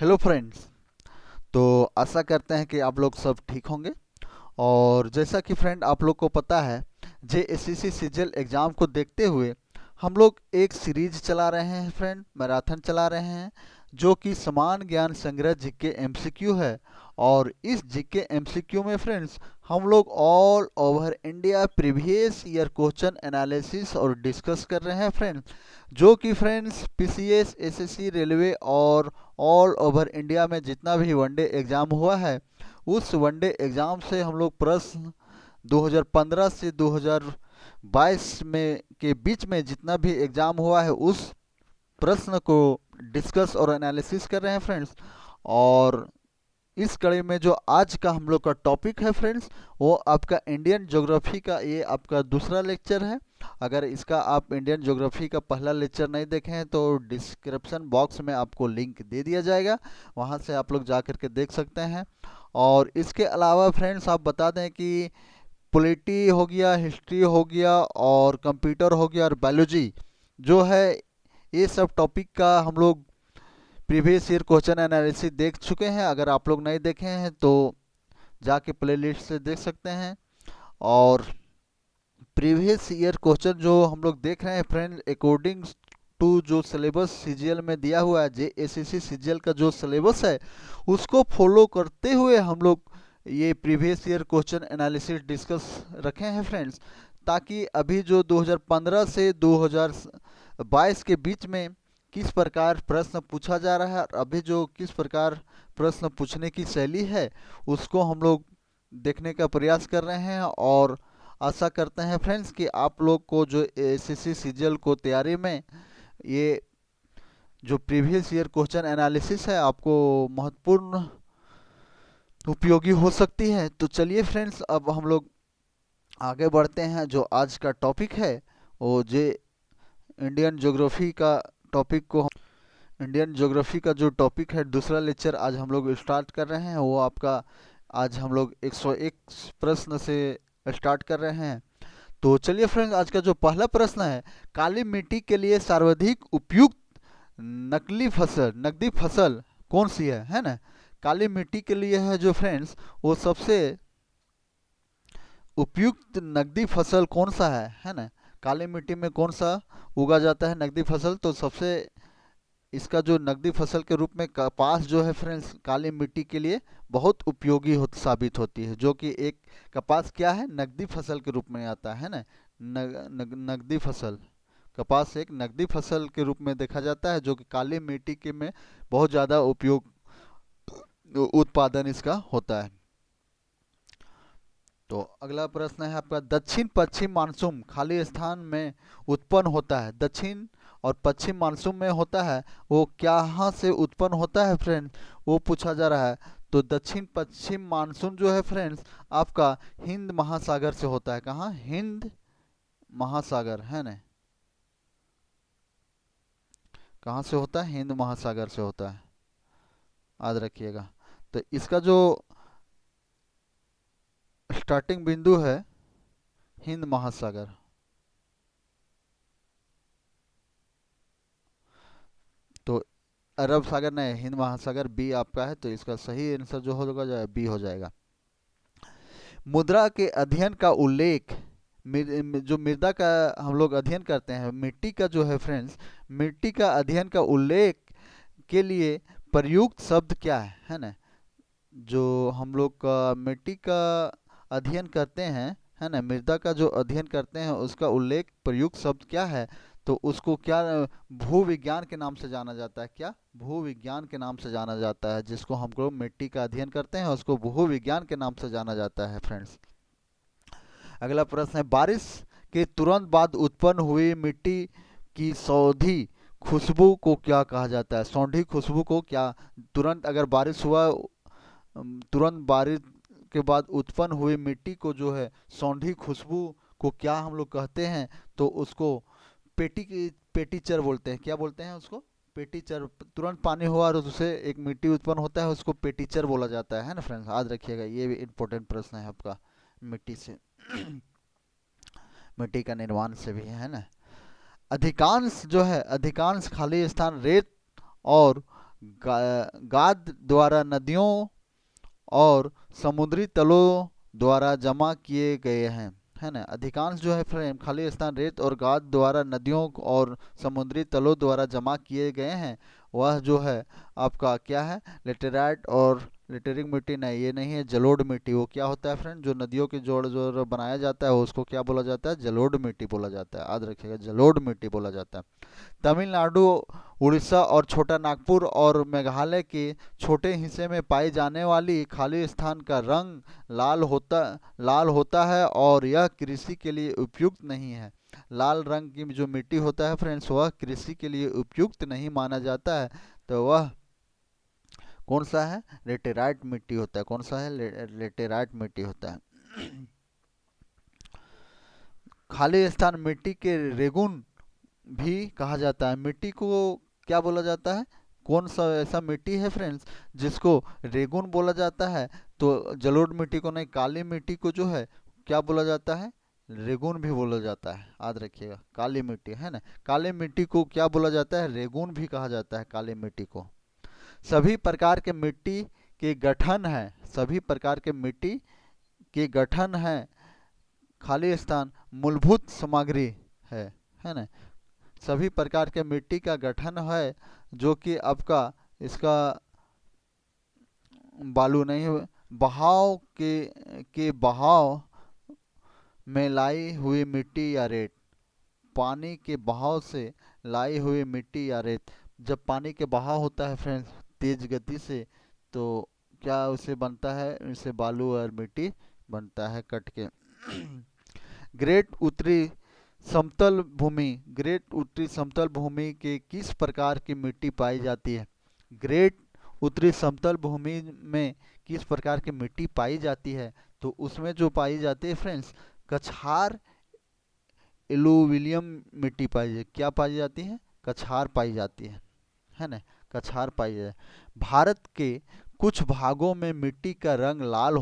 Hello friends. तो आशा करते हैं कि आप लोग सब ठीक होंगे। और जैसा कि फ्रेंड आप लोग को पता है, जेएससीसी सीजीएल एग्ज़ाम को देखते हुए हम लोग एक सीरीज चला रहे हैं फ्रेंड, मैराथन चला रहे हैं, जो कि समान ज्ञान संग्रह जीके एमसीक्यू है। और इस जीके एमसीक्यू में फ्रेंड्स हम लोग all over India previous year question analysis और डिस्कस कर रहे हैं फ्रेंड्स, जो कि फ्रेंड्स पीसीएस, एसएससी, रेलवे और ऑल ओवर इंडिया में जितना भी वनडे एग्ज़ाम हुआ है, उस वनडे एग्ज़ाम से हम लोग प्रश्न 2015 से 2022 में के बीच में जितना भी एग्ज़ाम हुआ है उस प्रश्न को डिस्कस और एनालिसिस कर रहे हैं फ्रेंड्स। और इस कड़ी में जो आज का हम लोग का टॉपिक है फ्रेंड्स, वो आपका इंडियन ज्योग्राफी का ये आपका दूसरा लेक्चर है। अगर इसका आप इंडियन ज्योग्राफी का पहला लेक्चर नहीं देखे हैं तो डिस्क्रिप्शन बॉक्स में आपको लिंक दे दिया जाएगा, वहाँ से आप लोग जा करके देख सकते हैं। और इसके अलावा फ्रेंड्स आप बता दें कि पॉलिटी हो गया, हिस्ट्री हो गया और कंप्यूटर हो गया और बायोलॉजी जो है, ये सब टॉपिक का हम लोग प्रीवियस ईयर क्वेश्चन एनालिसिस देख चुके हैं। अगर आप लोग नहीं देखे हैं तो जाके प्लेलिस्ट से देख सकते हैं। और प्रीवियस ईयर क्वेश्चन जो हम लोग देख रहे हैं फ्रेंड, अकॉर्डिंग टू जो सिलेबस सीजीएल में दिया हुआ है, जेएससीसी सीजीएल का जो सिलेबस है उसको फॉलो करते हुए हम लोग ये previous year question analysis discuss रखे हैं फ्रेंड्स, ताकि अभी जो 2015 से 2022 के बीच में किस प्रकार प्रश्न पूछा जा रहा है और अभी जो किस प्रकार प्रश्न पूछने की शैली है उसको हम लोग देखने का प्रयास कर रहे हैं। और आशा करते हैं फ्रेंड्स कि आप लोग को जो एसएससी सीजीएल को तैयारी में ये जो प्रीवियस ईयर क्वेश्चन एनालिसिस है आपको महत्वपूर्ण उपयोगी हो सकती है। तो चलिए फ्रेंड्स, अब हम लोग आगे बढ़ते हैं। जो आज का टॉपिक है वो जे इंडियन ज्योग्राफी का टॉपिक को इंडियन ज्योग्राफी का जो टॉपिक है, दूसरा लेक्चर आज हम लोग स्टार्ट कर रहे हैं, वो आपका आज हम लोग 101 प्रश्न से स्टार्ट कर रहे हैं। तो चलिए फ्रेंड्स, आज का जो पहला प्रश्न है, काली मिट्टी के लिए सर्वाधिक उपयुक्त नकदी फसल कौन सी है ना। काली मिट्टी के लिए है जो फ्रेंड्स, वो सबसे उपयुक्त नकदी फसल कौन सा है ना। काली मिट्टी में कौन सा उगा जाता है नकदी फसल, तो सबसे इसका जो नकदी फसल के रूप में कपास जो है फ्रेंड्स, काली मिट्टी के लिए बहुत उपयोगी साबित होती है, जो कि एक कपास क्या है, नकदी फसल के रूप में आता है ना। नकदी फसल, कपास एक नकदी फसल के रूप में देखा जाता है, जो कि काली मिट्टी के में बहुत ज़्यादा उपयोग उत्पादन इसका होता है। तो अगला प्रश्न है आपका, दक्षिण पश्चिम मानसून खाली स्थान में उत्पन्न होता है। दक्षिण और पश्चिम मानसून में होता है, वो कहाँ से उत्पन्न होता है फ्रेंड, वो पूछा जा रहा है। तो दक्षिण पश्चिम मानसून जो है फ्रेंड्स आपका हिंद महासागर से होता है। कहाँ, हिंद महासागर है ना। कहाँ से होता है, हिंद महासागर से होता है, याद रखिएगा। तो इसका जो स्टार्टिंग बिंदु है हिंद महासागर। तो अरब सागर नहीं, हिंद महासागर बी आपका है, तो इसका सही आंसर जो होगा जो बी हो जाएगा। मुद्रा के अध्ययन का उल्लेख, जो मृदा का हम लोग अध्ययन करते हैं, मिट्टी का जो है फ्रेंड्स, मिट्टी का अध्ययन का उल्लेख के लिए प्रयुक्त शब्द क्या है ना। जो हम लोग का मिट्टी का अध्ययन करते हैं है ना, मृदा का जो अध्ययन करते हैं उसका उल्लेख प्रयुक्त शब्द क्या है, तो उसको क्या भूविज्ञान के नाम से जाना जाता है। क्या, भूविज्ञान के नाम से जाना जाता है। जिसको हम लोग मिट्टी का अध्ययन करते हैं उसको भूविज्ञान के नाम से जाना जाता है फ्रेंड्स। अगला प्रश्न है, बारिश के तुरंत बाद उत्पन्न हुई मिट्टी की सौंधी खुशबू को क्या कहा जाता है। सौंधी खुशबू को क्या, तुरंत अगर बारिश हुआ, तुरंत बारिश के बाद उत्पन्न हुई मिट्टी को जो है सौंधी खुशबू को क्या हम लोग कहते हैं, तो उसको पेटीचर बोलते हैं। क्या बोलते हैं उसको, पेटीचर। तुरंत पानी हुआ और उससे एक मिट्टी उत्पन्न होता है, उसको पेटीचर बोला जाता है ना फ्रेंड्स, याद रखिएगा। ये भी इम्पोर्टेंट प्रश्न है आपका, मिट्टी से मिट्टी का निर्माण से भी है ना। अधिकांश जो है, अधिकांश खाली स्थान रेत और गाद द्वारा नदियों और समुद्री तलों द्वारा जमा किए गए हैं, है ना। अधिकांश जो है फ्रेंड खाली स्थान रेत और गाद द्वारा नदियों और समुद्री तलों द्वारा जमा किए गए हैं। वह जो है आपका क्या है, लेटेराइट और लेटेरिक मिट्टी नहीं, ये नहीं है जलोढ़ मिट्टी। वो क्या होता है फ्रेंड, जो नदियों के जोड़ जोड़ बनाया जाता है उसको क्या बोला जाता है, जलोढ़ मिट्टी बोला जाता है। याद रखिएगा, जलोढ़ मिट्टी बोला जाता है। तमिलनाडु, उड़ीसा और छोटा नागपुर और मेघालय के छोटे हिस्से में पाई जाने वाली खाली स्थान का रंग लाल होता है और यह कृषि के लिए उपयुक्त नहीं है। लाल रंग की जो मिट्टी होता है फ्रेंड्स, वह कृषि के लिए उपयुक्त नहीं माना जाता है। तो वह कौन सा है, लेटेराइट मिट्टी होता है। कौन सा है, लेटेराइट मिट्टी होता है। खाली स्थान मिट्टी के रेगुन भी कहा जाता है। मिट्टी को क्या बोला जाता है, कौन सा ऐसा मिट्टी है फ्रेंड्स जिसको रेगुन बोला जाता है। तो जलोढ़ मिट्टी को नहीं, काली मिट्टी को जो है क्या बोला जाता है, रेगुन भी बोला जाता है। याद रखिएगा, काली मिट्टी है ना, काली मिट्टी को क्या बोला जाता है, रेगुन भी कहा जाता है काली मिट्टी को। सभी प्रकार के मिट्टी के गठन है, सभी प्रकार के मिट्टी के गठन है। खाली स्थान मूलभूत सामग्री है ना। सभी प्रकार के मिट्टी का गठन है जो कि आपका इसका बालू नहीं है, बहाव के बहाव में लाई हुई मिट्टी या रेत। पानी के बहाव से लाई हुई मिट्टी या रेत। जब पानी के बहाव होता है फ्रेंड्स तेज गति से, तो क्या उसे बनता है, इसे बालू और मिट्टी बनता है कट के। ग्रेट उत्तरी समतल भूमि, ग्रेट उत्तरी समतल भूमि के किस प्रकार की मिट्टी पाई जाती है। ग्रेट उत्तरी समतल भूमि में किस प्रकार की मिट्टी पाई जाती है, तो उसमें जो पाई जाती है फ्रेंड्स, कछार एलुविलियम मिट्टी पाई जाती, क्या पाई जाती है, कछार पाई जाती है ना, कछार पाई जाती है। भारत के कुछ भागों में मिट्टी का रंग लाल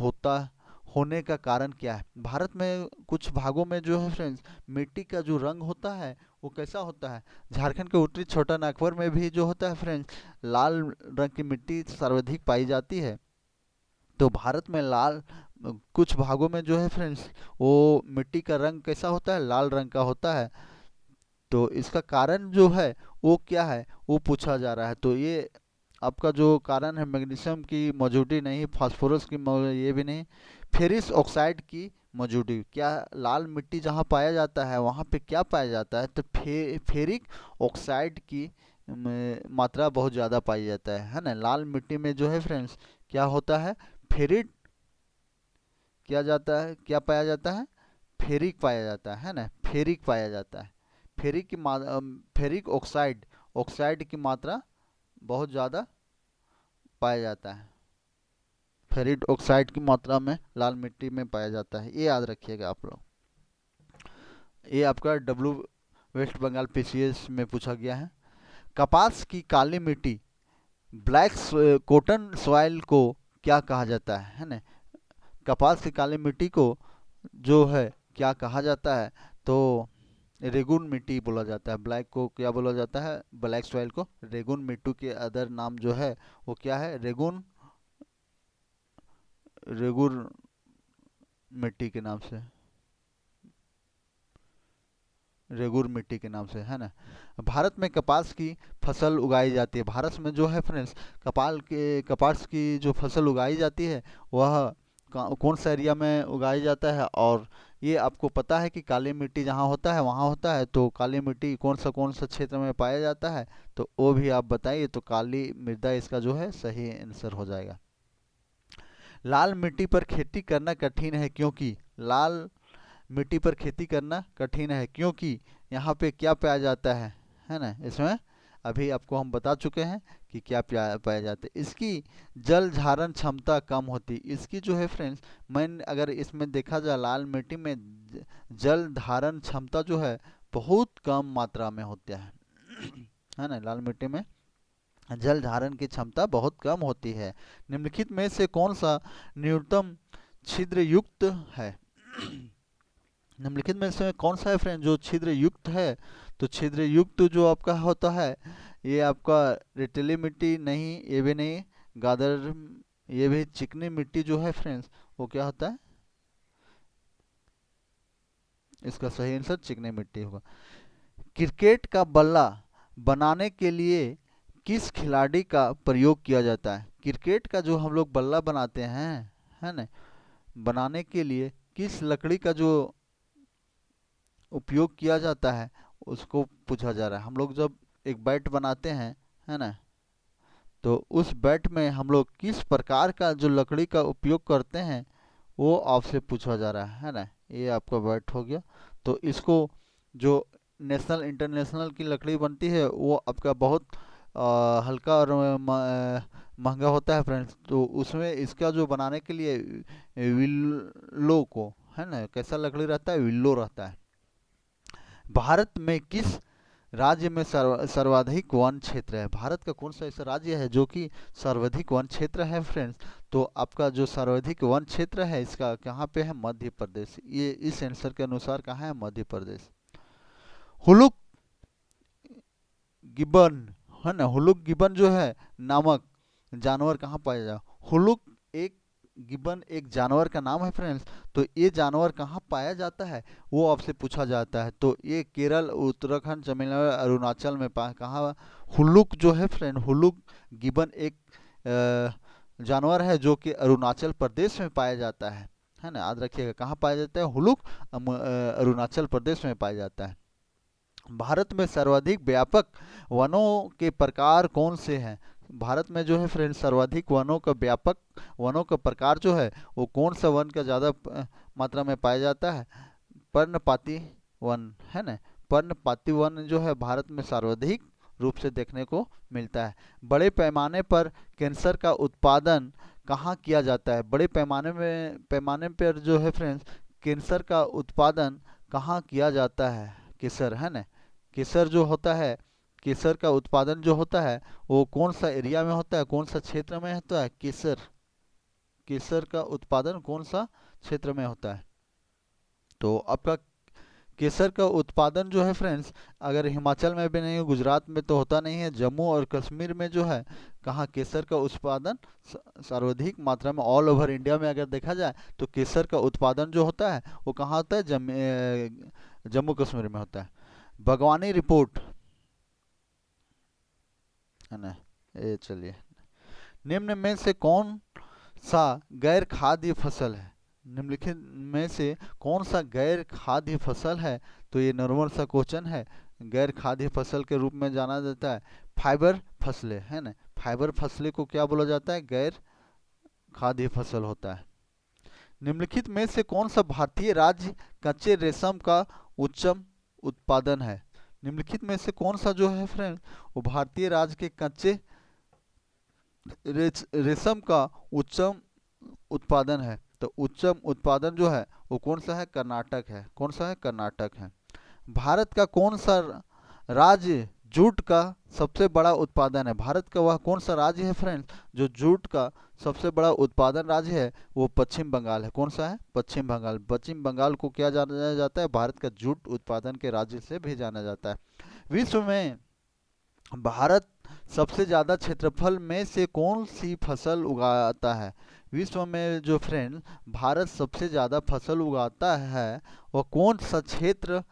होने का कारण क्या है। भारत में कुछ भागों में जो है फ्रेंड्स मिट्टी का जो रंग होता है वो कैसा होता है। झारखंड के उत्तरी छोटा नागपुर में भी जो होता है फ्रेंड्स लाल रंग की मिट्टी सर्वाधिक पाई जाती है। तो भारत में लाल कुछ भागों में जो है फ्रेंड्स वो मिट्टी का रंग कैसा होता है, लाल रंग का होता है। तो इसका कारण जो है वो क्या है, वो पूछा जा रहा है। तो ये आपका जो कारण है, मैग्नीशियम की मौजूदगी नहीं, फास्फोरस की ये भी नहीं, फेरिस ऑक्साइड की मौजूदगी। क्या लाल मिट्टी जहाँ पाया जाता है वहाँ पे क्या पाया जाता है, तो फेरिक ऑक्साइड की मात्रा बहुत ज़्यादा पाई जाता है ना। लाल मिट्टी में जो है फ्रेंड्स क्या होता है, फेरिट क्या जाता है, क्या पाया जाता है, फेरिक पाया जाता है ना, फेरिक पाया जाता है। फेरिक की फेरिक ऑक्साइड, ऑक्साइड की मात्रा बहुत ज़्यादा पाया जाता है। फेरिक ऑक्साइड की मात्रा में लाल मिट्टी में पाया जाता है, ये याद रखिएगा आप लोग। ये आपका डब्ल्यू वेस्ट बंगाल पीसीएस में पूछा गया है। कपास की काली मिट्टी, ब्लैक कॉटन सॉइल को क्या कहा जाता है ना। कपास की काली मिट्टी को जो है क्या कहा जाता है, तो रेगुन मिट्टी बोला जाता है। ब्लैक को क्या बोला जाता है, ब्लैक सॉइल को रेगुन मिट्टी के अदर नाम जो है वो क्या है, रेगुन, रेगुन मिट्टी के नाम से, रेगुर मिट्टी के नाम से, है ना। भारत में कपास की फसल उगाई जाती है। भारत में जो है फ्रेंड्स कपास की जो फसल उगाई जाती है वह कौन सा एरिया में उगाई जाता है। और ये आपको पता है कि काली मिट्टी जहाँ होता है वहाँ होता है, तो काली मिट्टी कौन सा क्षेत्र में पाया जाता है, तो वो भी आप बताइए। तो काली मृदा इसका जो है सही आंसर हो जाएगा। लाल मिट्टी पर खेती करना कठिन है क्योंकि, लाल मिट्टी पर खेती करना कठिन है क्योंकि यहाँ पे क्या पाया जाता है ना। इसमें अभी आपको हम बता चुके हैं कि क्या पाया जाता है, इसकी जल धारण क्षमता कम होती। इसकी जो है फ्रेंड्स, मैंने अगर इसमें देखा जाए लाल मिट्टी में जल धारण क्षमता जो है बहुत कम मात्रा में होता है ना। लाल मिट्टी में जल धारण की क्षमता बहुत कम होती है। निम्नलिखित में से कौन सा न्यूनतम छिद्र युक्त है। निम्नलिखित में से कौन सा है फ्रेंड जो छिद्र युक्त है, तो छिद्र युक्त जो आपका होता है ये आपका रेतीली मिट्टी नहीं, ये भी नहीं, गादर, ये भी चिकनी मिट्टी जो है फ्रेंड्स वो क्या होता है, इसका सही आंसर चिकनी मिट्टी होगा। क्रिकेट का बल्ला बनाने के लिए किस खिलाड़ी का प्रयोग किया जाता है? क्रिकेट का जो हम लोग बल्ला बनाते हैं, है ना, बनाने के लिए किस लकड़ी का जो उपयोग किया जाता है उसको पूछा जा रहा है। हम लोग जब एक बैट बनाते हैं, है ना, तो उस बैट में हम लोग किस प्रकार का जो लकड़ी का उपयोग करते हैं वो आपसे पूछा जा रहा है ना। ये आपका बैट हो गया। तो इसको जो नेशनल इंटरनेशनल की लकड़ी बनती है वो आपका बहुत हल्का और महंगा होता है फ्रेंड्स। तो उसमें इसका जो बनाने के लिए विल्लो को, है ना, कैसा लकड़ी रहता है, विल्लो रहता है। भारत में किस राज्य में सर्वाधिक वन क्षेत्र है? भारत का कौन सा ऐसा राज्य है जो कि सर्वाधिक वन क्षेत्र है फ्रेंड्स? तो आपका जो सर्वाधिक वन क्षेत्र है इसका कहाँ पे है? मध्य प्रदेश। ये इस आंसर के अनुसार कहाँ है? मध्य प्रदेश। हुलुक गिबन, है ना, हुलुक गिबन जो है नामक जानवर कहाँ पाया जाए? हुलुक एक गिबन एक जानवर का नाम है फ्रेंड्स। तो ये जानवर कहाँ पाया जाता है वो आपसे पूछा जाता है। तो ये केरल, उत्तराखंड, तमिलनाडु, अरुणाचल में कहाँ हुलुक जो है फ्रेंड, हुलुक गिबन एक जानवर है जो कि अरुणाचल प्रदेश में पाया जाता है ना, याद रखिएगा कहाँ पाया जाता है? हुलुक अरुणाचल प्रदेश में पाया जाता है। भारत में सर्वाधिक व्यापक वनों के प्रकार कौन से हैं? भारत में जो है फ्रेंड सर्वाधिक वनों का व्यापक वनों का प्रकार जो है वो कौन सा वन का ज़्यादा मात्रा में पाया जाता है? पर्णपाती वन, है ना, पर्णपाती वन जो है भारत में सर्वाधिक रूप से देखने को मिलता है। बड़े पैमाने पर कैंसर का उत्पादन कहाँ किया जाता है? बड़े पैमाने पर जो है फ्रेंड्स कैंसर का उत्पादन कहाँ किया जाता है? केसर, है ना, केसर जो होता है, केसर का उत्पादन जो होता है वो कौन सा एरिया में होता है, कौन सा क्षेत्र में होता है? केसर, केसर का उत्पादन कौन सा क्षेत्र में होता है? तो आपका केसर का उत्पादन जो है फ्रेंड्स अगर हिमाचल में भी नहीं है, गुजरात में तो होता नहीं है, जम्मू और कश्मीर में जो है कहाँ केसर का उत्पादन सर्वाधिक मात्रा में ऑल ओवर इंडिया में अगर देखा जाए तो केसर का उत्पादन जो होता है वो कहाँ होता है? जम्मू कश्मीर में होता है। बागवानी रिपोर्ट, है ना, ये चलिए, निम्न में से कौन सा गैर खाद्य फसल है? निम्नलिखित में से कौन सा गैर खाद्य फसल है? तो ये नॉर्मल सा क्वेश्चन है। गैर खाद्य फसल के रूप में जाना जाता है फाइबर फसलें, है ना, फाइबर फसलें को क्या बोला जाता है? गैर खाद्य फसल होता है। निम्नलिखित में से कौन सा भारतीय राज्य कच्चे रेशम का उच्चम उत्पादन है? निम्नलिखित में से कौन सा जो है फ्रेंड वो भारतीय राज्य के कच्चे रेशम का उच्चम उत्पादन है? तो उच्चम उत्पादन जो है वो कौन सा है? कर्नाटक है। कौन सा है? कर्नाटक है। भारत का कौन सा राज्य जूट का सबसे बड़ा उत्पादन है? भारत का वह कौन सा राज्य है फ्रेंड्स जो जूट का सबसे बड़ा उत्पादन राज्य है? वो पश्चिम बंगाल है। कौन सा है? पश्चिम बंगाल। पश्चिम बंगाल को क्या जाना जाता है? भारत का जूट उत्पादन के राज्य से भी जाना जाता है। विश्व में भारत सबसे ज़्यादा क्षेत्रफल में से कौन सी फसल उगाता है? विश्व में जो फ्रेंड भारत सबसे ज़्यादा फसल उगाता है वह कौन सा क्षेत्र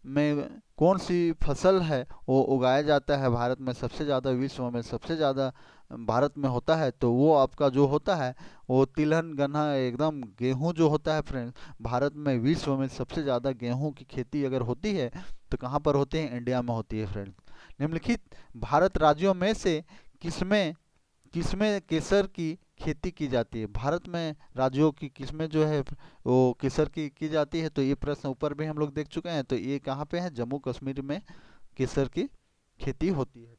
में कौन सी फसल है वो उगाया जाता है भारत में सबसे ज़्यादा? विश्व में सबसे ज़्यादा भारत में होता है तो वो आपका जो होता है वो तिलहन गन्ना एकदम गेहूं जो होता है फ्रेंड्स। भारत में विश्व में सबसे ज़्यादा गेहूं की खेती अगर होती है तो कहाँ पर होती है? इंडिया में होती है फ्रेंड्स। निम्नलिखित भारत राज्यों में से किसमें किसमें केसर की खेती की जाती है? भारत में राज्यों की किसमें जो है वो केसर की जाती है? तो ये प्रश्न ऊपर भी हम लोग देख चुके हैं। तो ये कहाँ पे है? जम्मू कश्मीर में केसर की खेती होती है।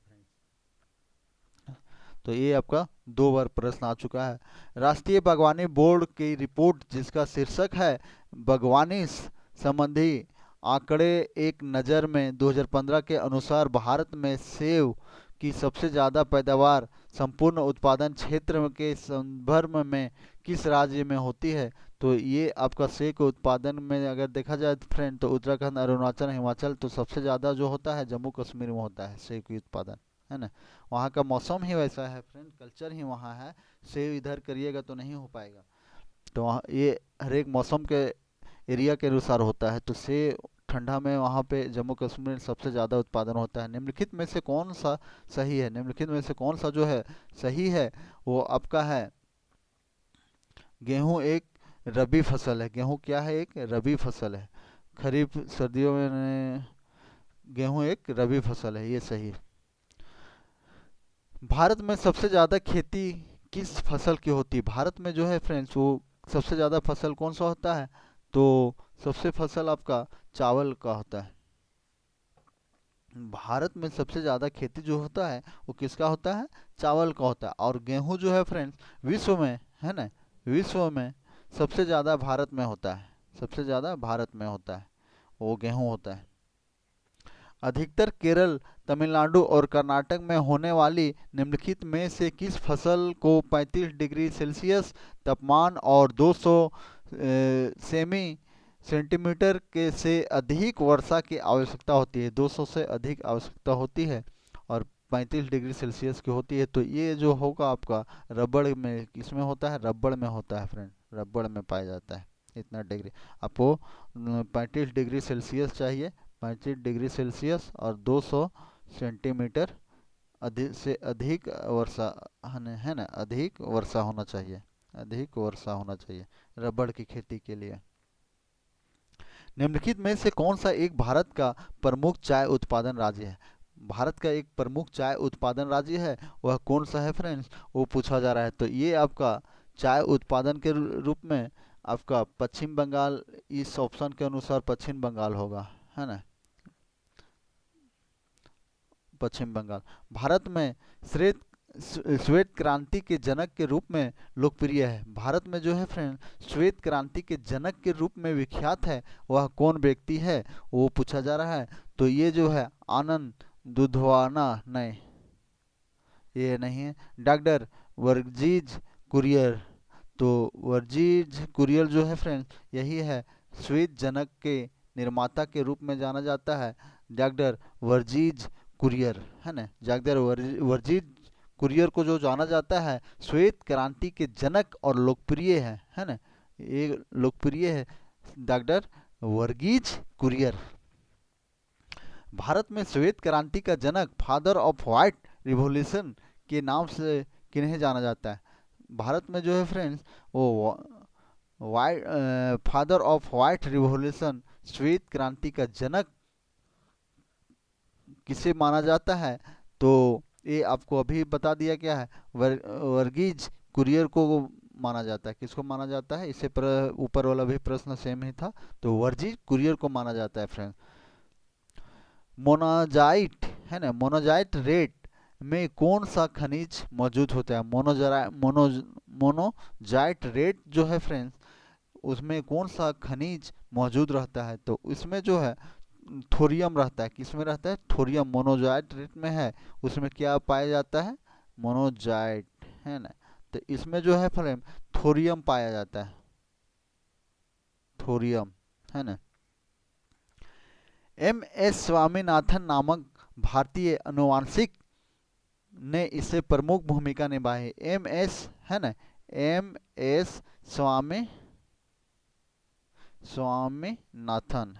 तो ये आपका 2 बार प्रश्न आ चुका है। राष्ट्रीय बागवानी बोर्ड की रिपोर्ट जिसका शीर्षक है बागवानी संबंधी आंकड़े एक नज़र में 2015 के अनुसार भारत में सेब की सबसे ज़्यादा पैदावार संपूर्ण उत्पादन क्षेत्र के संदर्भ में किस राज्य में होती है? तो ये आपका सेब के उत्पादन में अगर देखा जाए फ्रेंड, तो उत्तराखंड, अरुणाचल, हिमाचल, तो सबसे ज़्यादा जो होता है जम्मू कश्मीर में होता है सेब की उत्पादन, है ना। वहाँ का मौसम ही वैसा है फ्रेंड, कल्चर ही वहाँ है। सेब इधर करिएगा तो नहीं हो पाएगा। तो वहाँ ये हर एक मौसम के एरिया के अनुसार होता है। तो सेब ठंडा में वहाँ पे जम्मू कश्मीर में सबसे ज़्यादा उत्पादन होता है। निम्नलिखित में से कौन सा सही है? निम्नलिखित में से कौन सा जो है सही है, वो आपका है गेहूं एक रबी फसल है। गेहूं क्या है? एक रबी फसल है। खरीफ सर्दियों में गेहूं एक रबी फसल है, ये सही है। भारत में सबसे ज़्यादा खेती किस फसल की होती है? भारत में जो है फ्रेंड्स, वो सबसे ज़्यादा फसल कौन सा होता है? तो सबसे फसल आपका चावल का होता है। भारत में सबसे ज़्यादा खेती जो होता है वो किसका होता है? चावल का होता है। और गेहूं जो है फ्रेंड्स, विश्व में, है ना, विश्व में सबसे ज़्यादा भारत में होता है। सबसे ज़्यादा भारत में होता है, वो गेहूं होता है। अधिकतर केरल, तमिलनाडु और कर्नाटक में होने वाली निम्नलिखित में से किस फसल को 35 डिग्री सेल्सियस तापमान और 200 सेमी सेंटीमीटर के से अधिक वर्षा की आवश्यकता होती है? 200 से अधिक आवश्यकता होती है और 35 डिग्री सेल्सियस की होती है। तो ये जो होगा आपका रबड़ में, किसमें होता है? रबड़ में होता है फ्रेंड, रबड़ में पाया जाता है। इतना डिग्री आपको 35 डिग्री सेल्सियस चाहिए, 35 डिग्री सेल्सियस और 200 सेंटीमीटर अधिक से अधिक वर्षा, है ना, अधिक वर्षा होना चाहिए, अधिक वर्षा होना चाहिए रबड़ की खेती के लिए। निम्नलिखित में से कौन सा एक भारत का प्रमुख चाय उत्पादन राज्य है? भारत का एक प्रमुख चाय उत्पादन राज्य है, वह कौन सा है फ्रेंड्स? वो पूछा जा रहा है। तो ये आपका चाय उत्पादन के रूप में आपका पश्चिम बंगाल, इस ऑप्शन के अनुसार पश्चिम बंगाल होगा, है ना, पश्चिम बंगाल। भारत में श्वेत श्वेत क्रांति के जनक के रूप में लोकप्रिय है। भारत में जो है फ्रेंड श्वेत क्रांति के जनक के रूप में विख्यात है, वह कौन व्यक्ति है? वो पूछा जा रहा है। तो ये जो है आनंद दुधवाना, नहीं, ये नहीं है। डॉक्टर वर्गीज कुरियर। तो वर्गीज कुरियर जो है फ्रेंड, यही है श्वेत जनक के निर्माता के रूप में जाना जाता है, डॉक्टर वर्गीज कुरियर, है ना। डॉक्टर वर्गीज कुरियर को जो जाना जाता है श्वेत क्रांति के जनक और लोकप्रिय है ना, ये लोकप्रिय है डॉक्टर वर्गीज कुरियर। भारत में श्वेत क्रांति का जनक, फादर ऑफ व्हाइट रिवॉल्यूशन के नाम से किन्हें जाना जाता है? भारत में जो है फ्रेंड्स, वो white father of white revolution, श्वेत क्रांति का जनक किसे माना जाता है? तो ये आपको अभी बता दिया गया है, वर्गीज कुरियर को माना जाता है। किसको माना जाता है? इससे ऊपर वाला भी प्रश्न सेम ही था, तो वर्गीज कुरियर को माना जाता है फ्रेंड्स। मोनाजाइट, है ना, मोनाजाइट रेट में कौन सा खनिज मौजूद होता है? मोनोजाइट रेट जो है फ्रेंड्स, उसमें कौन सा खनिज मौजूद रहता है? तो इसमें जो है थोरियम रहता है। किसमें रहता है? थोरियम मोनोजाइट रेट में है, उसमें क्या पाया जाता है? मोनोजाइट, है ना। तो इसमें जो है फ्रेंड थोरियम पाया जाता है, थोरियम, है ना। एम एस स्वामीनाथन नामक भारतीय अनुवांशिक ने इससे प्रमुख भूमिका निभाई। एम एस, है ना, एम एस स्वामीनाथन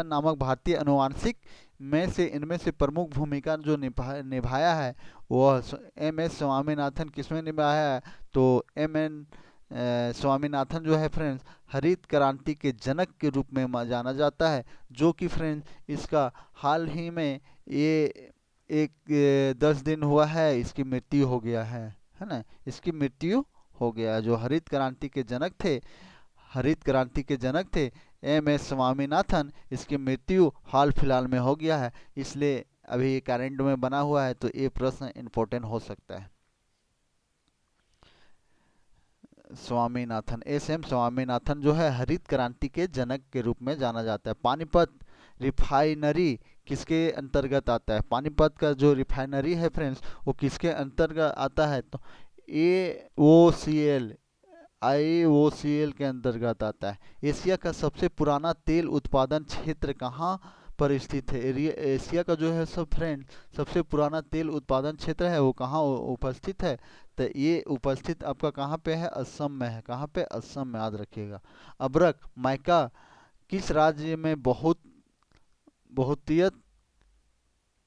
नामक भारतीय अनुवांशिक में से इनमें से प्रमुख भूमिका जो निभाया है वह एम एस स्वामीनाथन किसमें निभाया है? तो एम एन स्वामीनाथन जो है फ्रेंड्स हरित क्रांति के जनक के रूप में जाना जाता है, जो कि फ्रेंड्स इसका हाल ही में ये 10 दिन हुआ है, इसकी मृत्यु हो गया है ना, इसकी मृत्यु हो गया। जो हरित क्रांति के जनक थे, हरित क्रांति के जनक थे एम एस स्वामीनाथन, इसकी मृत्यु हाल फिलहाल में हो गया है, इसलिए अभी करंट में बना हुआ है। तो ये प्रश्न इम्पोर्टेंट हो सकता है। स्वामीनाथन, एस एम स्वामीनाथन जो है हरित क्रांति के जनक के रूप में जाना जाता है। पानीपत रिफाइनरी किसके अंतर्गत आता है? पानीपत का जो रिफाइनरी है फ्रेंड्स, वो किसके अंतर्गत आता है? तो AOCL, IOCL के अंतर्गत आता है। एशिया का सबसे पुराना तेल उत्पादन क्षेत्र कहाँ पर स्थित है? एशिया का जो है सब फ्रेंड सबसे पुराना तेल उत्पादन क्षेत्र है, वो कहाँ उपस्थित है? तो ये उपस्थित आपका कहाँ पे है? असम में है। कहाँ पे? असम में, याद रखिएगा। अब्रक माइका किस राज्य में बहुतियत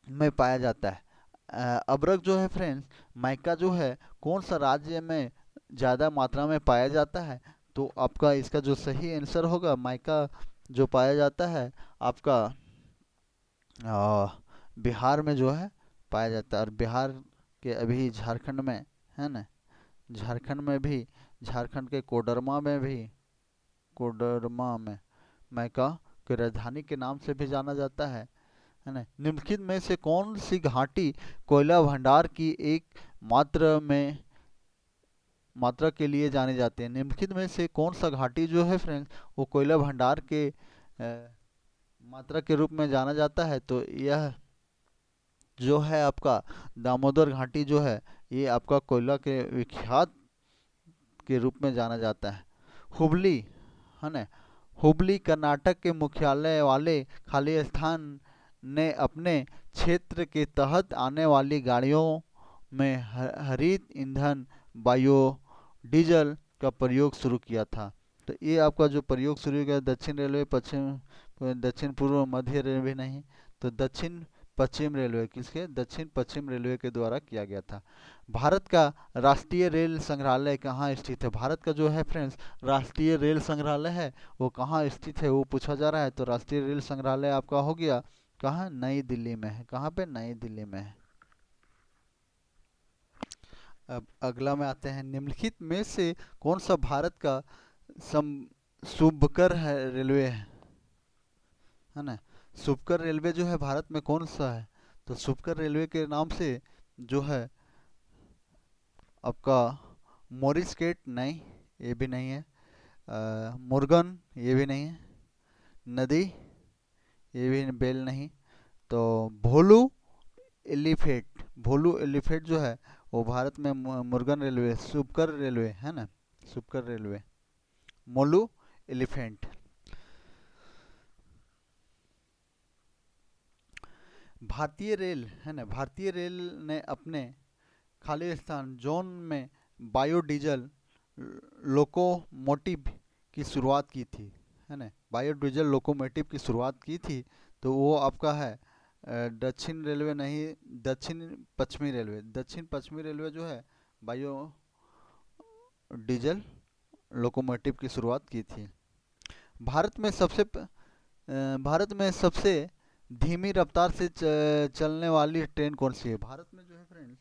में पाया जाता है? अब्रक जो है फ्रेंड्स, माइका जो है कौन सा राज्य में ज़्यादा मात्रा में पाया जाता है? तो आपका इसका जो सही आंसर होगा, माइका जो पाया जाता है आपका आ, बिहार में जो है पाया जाता है। और बिहार के अभी झारखंड में है ना, झारखंड में भी, झारखंड के कोडरमा में माइका की राजधानी के नाम से भी जाना जाता है ना। निम्नलिखित में से कौन सी घाटी कोयला भंडार की एक मात्रा में मात्रा के लिए जाने जाते हैं? निम्नलिखित में से कौन सा घाटी जो है फ्रेंड्स, वो कोयला भंडार के मात्रा के रूप में जाना जाता है? तो यह जो है आपका दामोदर घाटी जो है, ये आपका कोयला के विख्यात के रूप में जाना जाता है। हुबली है ना, हुबली कर्नाटक के मुख्यालय वाले खाली स्थान ने अपने क्षेत्र के तहत आने वाली गाड़ियों में हरित ईंधन बायोडीजल का प्रयोग शुरू किया था। तो ये आपका जो प्रयोग शुरू किया, दक्षिण रेलवे, पश्चिम, दक्षिण पूर्व मध्य रेलवे नहीं, तो दक्षिण पश्चिम रेलवे, किसके? दक्षिण पश्चिम रेलवे के द्वारा किया गया था। भारत का राष्ट्रीय रेल संग्रहालय कहाँ स्थित है? भारत का जो है फ्रेंड्स राष्ट्रीय रेल संग्रहालय है, वो कहाँ स्थित है, वो पूछा जा रहा है। तो राष्ट्रीय रेल संग्रहालय आपका हो गया कहाँ? नई दिल्ली में है। कहाँ पे? नई दिल्ली में है। अब अगला में आते हैं, निम्नलिखित में से कौन सा भारत का सम शुभकर है रेलवे है ना? शुभकर रेलवे जो है भारत में कौन सा है? तो शुभकर रेलवे के नाम से जो है आपका मोरिस गेट नहीं, ये भी नहीं है। मुर्गन ये भी नहीं है। नदी ये भी बेल नहीं। तो भोलू एलिफेट, भोलू एलिफेट जो है वो भारत में मुर्गन रेलवे, शुभकर रेलवे है ना, शुभकर रेलवे। मोलू एलिफेंट। भारतीय रेल है ना, भारतीय रेल ने अपने खालिस्तान जोन में बायोडीजल लोकोमोटिव की शुरुआत की थी है ना, बायोडीजल लोकोमोटिव की शुरुआत की थी। तो वो आपका है दक्षिण रेलवे नहीं, दक्षिण पश्चिमी रेलवे, दक्षिण पश्चिमी रेलवे जो है बायो डीजल लोकोमोटिव की शुरुआत की थी। भारत में सबसे भारत में सबसे धीमी रफ्तार से चलने वाली ट्रेन कौन सी है? भारत में जो है फ्रेंड्स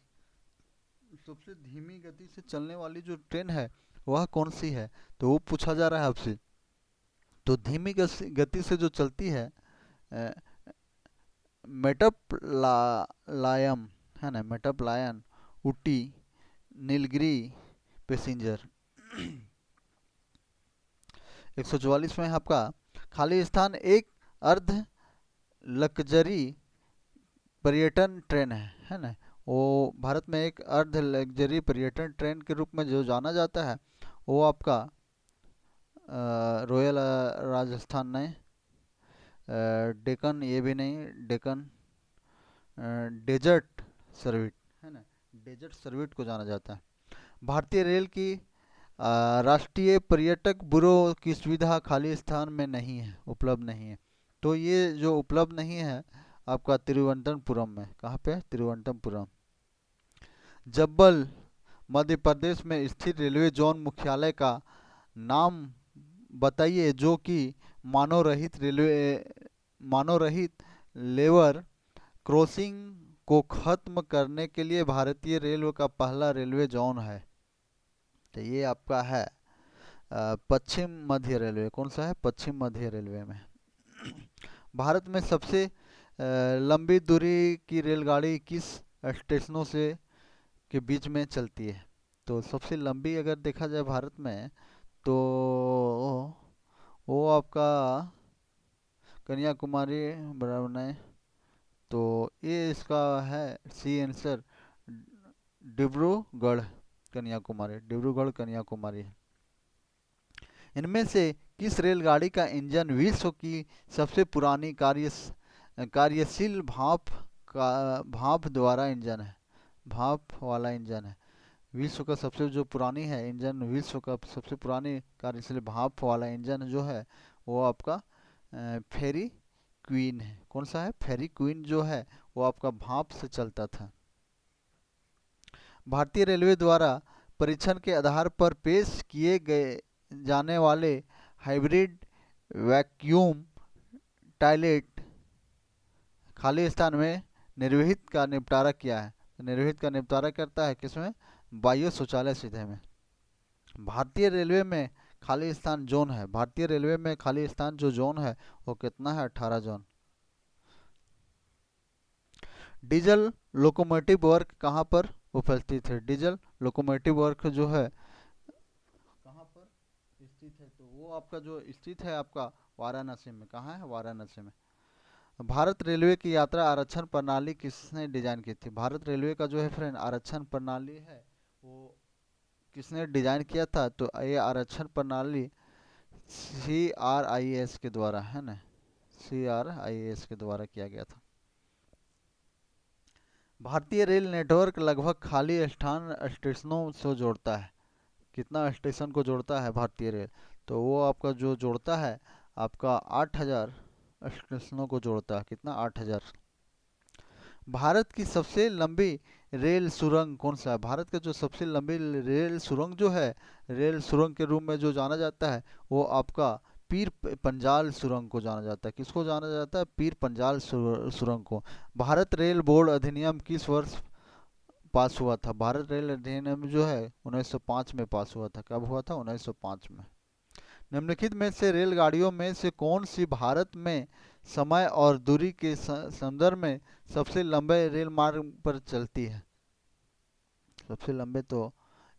सबसे धीमी गति से चलने वाली जो ट्रेन है वह कौन सी है? तो वो पूछा जा रहा है आपसे। तो धीमी गति से जो चलती है अ, मेटप लायम है ना, मेटप लायन, ऊटी, नीलगिरी पैसेंजर। 144 में आपका खाली स्थान एक अर्ध लग्जरी पर्यटन ट्रेन है ना, वो भारत में एक अर्ध लग्जरी पर्यटन ट्रेन के रूप में जो जाना जाता है वो आपका रॉयल राजस्थान नहीं, डेक्कन ये भी नहीं, डेक्कन डेजर्ट सर्विट है ना, डेजर्ट सर्विट को जाना जाता है। भारतीय रेल की राष्ट्रीय पर्यटक ब्यूरो की सुविधा खाली स्थान में नहीं है, उपलब्ध नहीं है। तो ये जो उपलब्ध नहीं है आपका तिरुवनंतपुरम में, कहाँ पे? तिरुवनंतपुरम। जब्बल मध्य प्रदेश में स्थित रेलवे जोन मुख्यालय का नाम बताइए जो कि मानव रहित लेबर क्रॉसिंग को खत्म करने के लिए भारतीय रेलवे का पहला रेलवे जोन है। तो ये आपका है पश्चिम मध्य रेलवे। कौन सा है? पश्चिम मध्य रेलवे में। भारत में सबसे लंबी दूरी की रेलगाड़ी किस स्टेशनों से के बीच में चलती है? तो सबसे लंबी अगर देखा जाए भारत में तो वो आपका कन्याकुमारी बराबर नहीं, तो ये इसका है सी आंसर, डिब्रूगढ़ कन्याकुमारी, डिब्रूगढ़ कन्याकुमारी है। इनमें से किस रेलगाड़ी का इंजन विश्व की सबसे पुरानी कार्यशील भाप द्वारा इंजन है, भाप वाला इंजन है। विश्व का सबसे जो पुरानी है इंजन, विश्व का सबसे पुरानी कार्यशील भाप वाला इंजन जो है वो आपका फेरी क्वीन है। कौन सा है? फेरी क्वीन जो है वो आपका भाप से चलता था। भारतीय रेलवे द्वारा परीक्षण के आधार पर पेश किए गए जाने वाले हाइब्रिड वैक्यूम टॉयलेट खाली स्थान में निर्वहित का निपटारा किया है। तो निर्वहित का निपटारा करता है किसमें? वायु शौचालय सीधे में। भारतीय रेलवे में खाली स्थान जोन है, भारतीय रेलवे में खाली स्थान जो जोन है वो कितना है? 18 जोन। डीजल लोकोमोटिव वर्क कहाँ पर उपस्थित है? डीजल लोकोमोटिव वर्क जो है कहाँ पर स्थित है? तो वो आपका जो स्थित है आपका वाराणसी में। कहाँ है? वाराणसी में। भारत रेलवे की यात्रा आरक्षण प्रणाली किसने डिजाइन की थी? भारत रेलवे का जो है फ्रेंड आरक्षण प्रणाली है वो किसने डिजाइन किया था? तो ये आरक्षण प्रणाली CRIS के द्वारा है ना, CRIS के द्वारा किया गया था। भारतीय रेल नेटवर्क लगभग खाली स्थान स्टेशनों से जोड़ता है। कितना स्टेशन को जोड़ता है भारतीय रेल? तो वो आपका जो जोड़ता है आपका 8000 स्टेशनों को जोड़ता है। कितना? 8000। भारत की सबसे लंबी रेल सुरंग कौन सा है? भारत का जो सबसे लंबी रेल सुरंग जो है, रेल सुरंग के रूप में जो जाना जाता है वो आपका पंजाल सुरंग को जाना जाता है। किसको जाना जाता है? पीर पंजाल सुरंग को। भारत रेल बोर्ड अधिनियम किस वर्ष पास हुआ था? भारत रेल अधिनियम जो है 1905 में पास हुआ था। कब हुआ था? 1905 में। निम्नलिखित में से रेलगाड़ियों में से कौन सी भारत में समय और दूरी के संदर्भ में सबसे लंबे रेल मार्ग पर चलती है? सबसे लंबे तो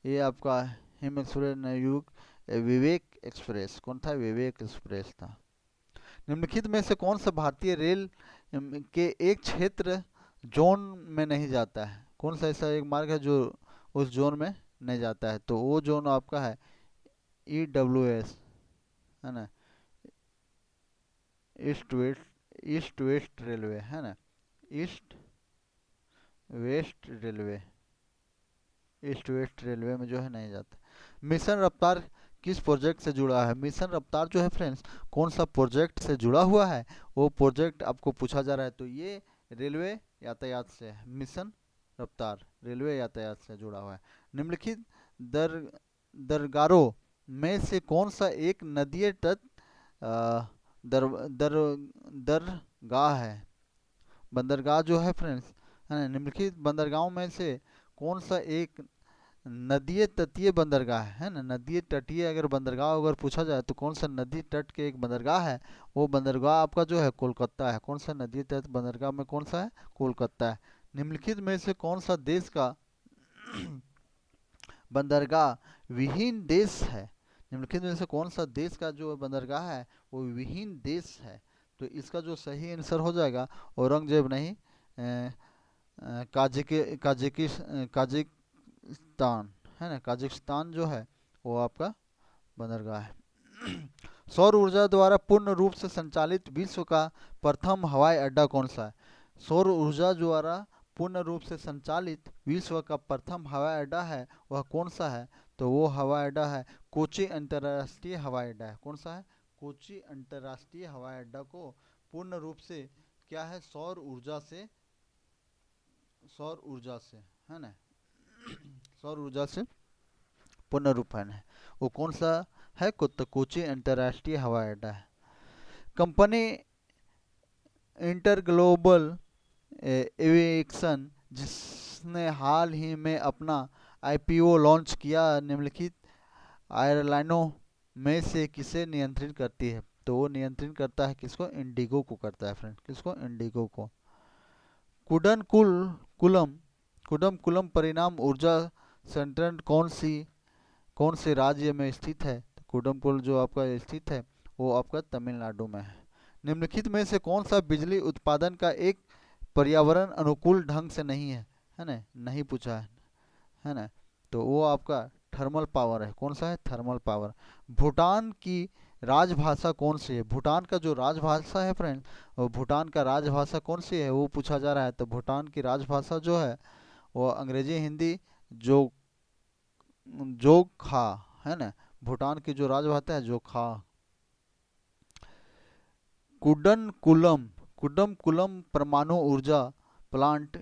ये आपका हिम एक्सप्रेस, नवयुग, विवेक एक्सप्रेस। कौन था? विवेक एक्सप्रेस था। निम्नलिखित में से कौन सा भारतीय रेल के एक क्षेत्र जोन में नहीं जाता है? कौन सा ऐसा एक मार्ग है जो उस जोन में नहीं जाता है? तो वो जोन आपका है EWS, है ना, ईस्ट वेस्ट रेलवे, है ना, east west railway, east west railway में जो है नहीं जाता। मिशन रफ्तार किस प्रोजेक्ट से जुड़ा है? मिशन रफ्तार जो है फ्रेंड्स कौन सा प्रोजेक्ट से जुड़ा हुआ है? वो प्रोजेक्ट आपको पूछा जा रहा है। तो ये रेलवे यातायात से है। मिशन रफ्तार रेलवे यातायात से जुड़ा हुआ है। निम्नलिखित दर दरगारों में से कौन सा एक नदीय तट अ, दर दर दरगाह है? बंदरगाह जो है फ्रेंड्स, है ना, निम्नलिखित बंदरगाहों में से कौन सा एक नदीय तटीय बंदरगाह है ना? नदीय तटीय अगर बंदरगाह अगर पूछा जाए तो कौन सा नदी तट के एक बंदरगाह है? वो बंदरगाह आपका जो है कोलकाता है। कौन सा नदी तट बंदरगाह में कौन सा है? कोलकाता है। निम्नलिखित में से कौन सा देश का बंदरगाह विहीन देश है? निम्नलिखित में से कौन सा देश का जो बंदरगाह है वो विहीन देश है? तो इसका जो सही आंसर हो जाएगा औरंगजेब नहीं, काजिकिस्तान, है ना, काजिकिस्तान जो है वो आपका बंदरगाह है। सौर ऊर्जा द्वारा पूर्ण रूप से संचालित विश्व का प्रथम हवाई अड्डा कौन सा है? सौर ऊर्जा द्वारा पूर्ण रूप से संचालित विश्व का प्रथम हवाई अड्डा है वह कौन सा है? तो वो हवाई अड्डा है कोची अंतर्राष्ट्रीय हवाई अड्डा है। कौन सा है? कोची अंतर्राष्ट्रीय हवाई अड्डा को पूर्ण रूप से क्या है? सौर ऊर्जा से, है ना, सौर ऊर्जा से पूर्ण रूपायन है। वो कौन सा है? कोची अंतर्राष्ट्रीय हवाई अड्डा है। कंपनी इंटर ग्लोबल एविएशन जिसने हाल ही में अपना IPO लॉन्च किया निम्नलिखित एयरलाइनों में से किसे नियंत्रित करती है? तो वो नियंत्रित करता है किसको? इंडिगो को करता है फ्रेंड। किसको? इंडिगो को। कुडनकुल कुलम कुडम परिणाम ऊर्जा संयंत्र कौन से राज्य में स्थित है? तो कुडमकुल जो आपका स्थित है वो आपका तमिलनाडु में है। निम्नलिखित में से कौन सा बिजली उत्पादन का एक पर्यावरण अनुकूल ढंग से नहीं है ना, नहीं पूछा है ना। तो वो आपका थर्मल पावर है। कौन सा है? Thermal power. भूटान की राजभाषा कौन सी है? भूटान का जो राजभाषा है फ्रेंड, वो भूटान का राजभाषा कौन सी है वो पूछा जा रहा है। तो भूटान की राजभाषा जो है वो अंग्रेजी, हिंदी, जो जोगखा है ना। भूटान की जो राजभाषा है जोगखा। कुडनकुलम, कुडमकुलम परमाणु ऊर्जा प्लांट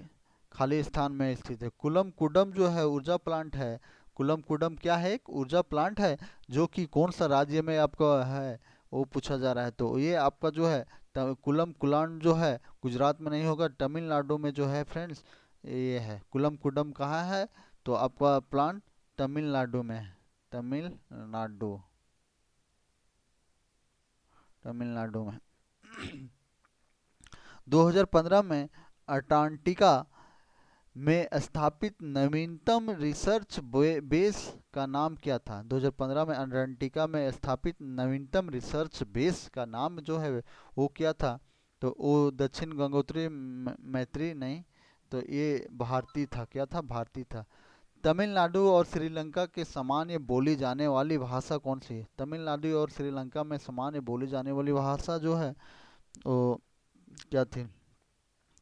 खाली स्थान में स्थित है। कुलम कुडम जो है ऊर्जा प्लांट है। कुलम कुडम क्या है? एक ऊर्जा प्लांट है जो कि कौन सा राज्य में आपका है वो पूछा जा रहा है। तो ये आपका जो है कुलम कुलान जो है गुजरात में नहीं होगा, तमिलनाडु में जो है फ्रेंड्स ये है। कुलम कुडम कहाँ है? तो आपका प्लांट तमिलनाडु में है। तमिलनाडु, तमिलनाडु में। 2015 में अंटार्कटिका में स्थापित नवीनतम रिसर्च बेस का नाम क्या था? 2015 में अंटार्कटिका में स्थापित नवीनतम रिसर्च बेस का नाम जो है वो क्या था? तो वो दक्षिण गंगोत्री मैत्री नहीं, तो ये भारतीय था। क्या था? भारतीय था। तमिलनाडु और श्रीलंका के सामान्य बोली जाने वाली भाषा कौन सी है? तमिलनाडु और श्रीलंका में सामान्य बोली जाने वाली भाषा जो है वो क्या थी?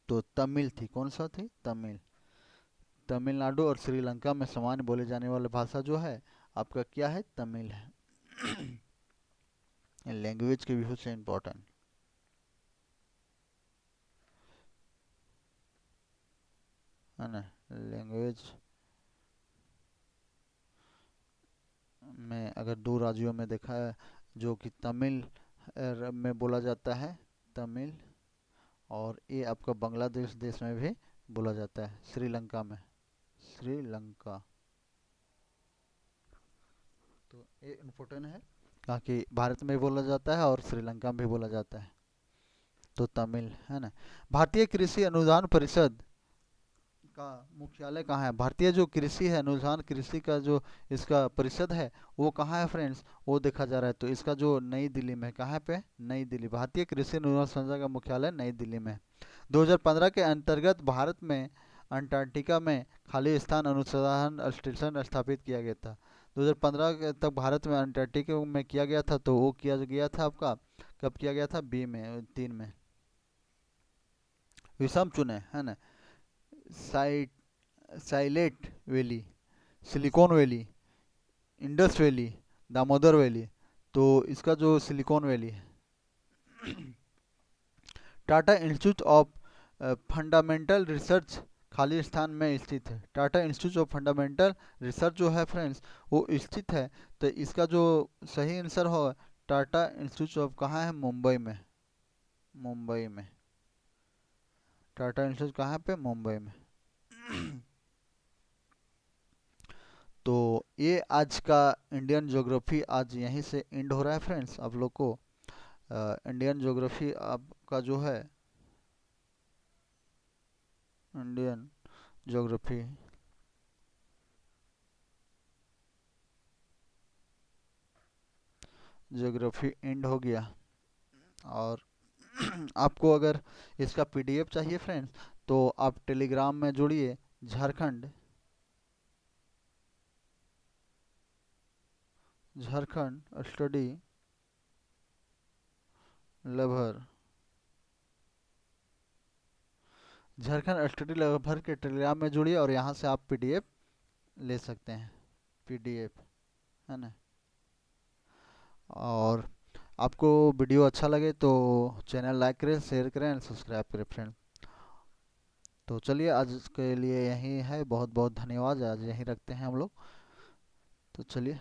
तो तमिल थी। कौन सा थी? तमिल। तमिलनाडु और श्रीलंका में सामान्य बोले जाने वाली भाषा जो है आपका क्या है? तमिल है। लैंग्वेज के व्यू से इम्पोर्टेंट है ना। लैंग्वेज में अगर दो राज्यों में देखा है जो कि तमिल में बोला जाता है, तमिल, और ये आपका बांग्लादेश देश में भी बोला जाता है, श्रीलंका में, श्रीलंका। तो ये इम्पोर्टेंट है ताकि भारत में भी बोला जाता है और श्रीलंका में भी बोला जाता है। तो तमिल है ना। भारतीय कृषि अनुदान परिषद का मुख्यालय कहाँ है? भारतीय जो कृषि है, अनुदान कृषि का जो इसका परिषद है वो कहाँ है फ्रेंड्स? वो देखा जा रहा है। तो इसका जो नई दिल्ली में, कहाँ पे? नई दिल्ली। भारतीय कृषि अनुदान संस्था का मुख्यालय नई दिल्ली में। 2015 के अंतर्गत भारत में अंटार्कटिका में खाली स्थान अनुसंधान स्टेशन स्थापित किया गया था। 2015 तक भारत में अंटार्कटिका में किया गया था। तो वो किया गया था आपका कब किया गया था? बी में, 3 में। विषम चुने है ना। साइट Silent Valley, Silicon Valley, Indus Valley, Damodar Valley. तो इसका जो सिलिकॉन वैली है। Tata Institute of Fundamental Research खाली स्थान में स्थित है। Tata Institute of Fundamental Research जो है फ्रेंड्स वो स्थित है। तो इसका जो सही आंसर हो, टाटा इंस्टीट्यूट ऑफ कहाँ है? मुंबई में, मुंबई में। टाटा इंस्टीट्यूट कहाँ पे? मुंबई में। तो ये आज का इंडियन ज्योग्राफी आज यहीं से एंड हो रहा है फ्रेंड्स। आप लोग को इंडियन ज्योग्राफी आपका जो है, इंडियन ज्योग्राफी ज्योग्राफी एंड हो गया। और आपको अगर इसका पीडीएफ चाहिए फ्रेंड्स तो आप टेलीग्राम में जुड़िए। Jharkhand, Jharkhand study lover, Jharkhand study lover के टेलीग्राम में जुड़िए और यहाँ से आप पीडीएफ ले सकते हैं। पीडीएफ है ना। और आपको वीडियो अच्छा लगे तो चैनल लाइक करें, शेयर करें एंड सब्सक्राइब करें फ्रेंड। तो चलिए आज के लिए यही है। बहुत बहुत धन्यवाद। आज यहीं रखते हैं हम लोग। तो चलिए।